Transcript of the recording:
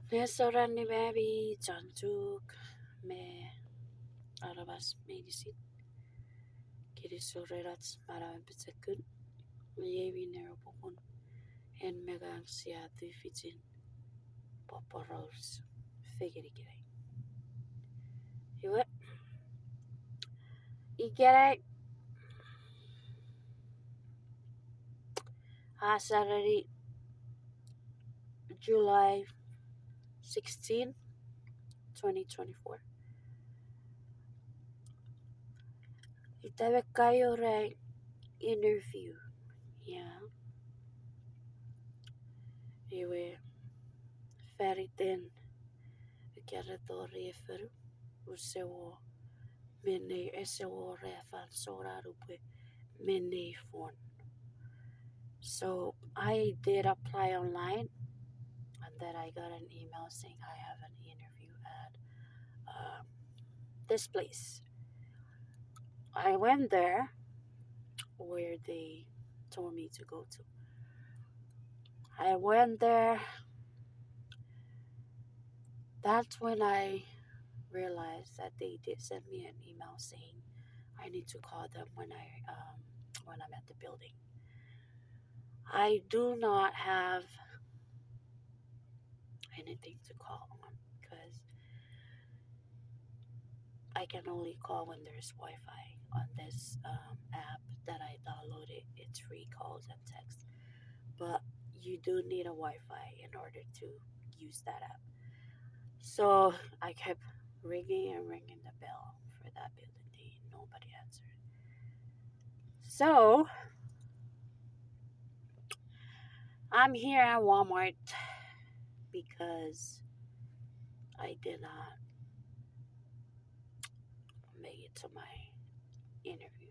Nesoran ni baby janjuk me arabas medisit kiri sorerats marawan pitzakun yevi nerobokun en megang siatu fitin poporos figiri kirai. Iwe ikirai Saturday July 16, 2024. Itabe kayo rai interview. Yeah. Iwe feritin Keratori Feru Usewo Mene Esewo Refan Sora Rupe Mene Phone. So I did apply online and then I got an email saying I have an interview at this place. I went there where they told me to go to. I went there. That's when I realized that they did send me an email saying I need to call them when I'm at the building. I do not have anything to call on because I can only call when there's Wi-Fi on this app that I downloaded. It's free calls and text, but you do need a Wi-Fi in order to use that app. So I kept ringing and ringing the bell for that building. Nobody answered. So I'm here at Walmart because I did not make it to my interview.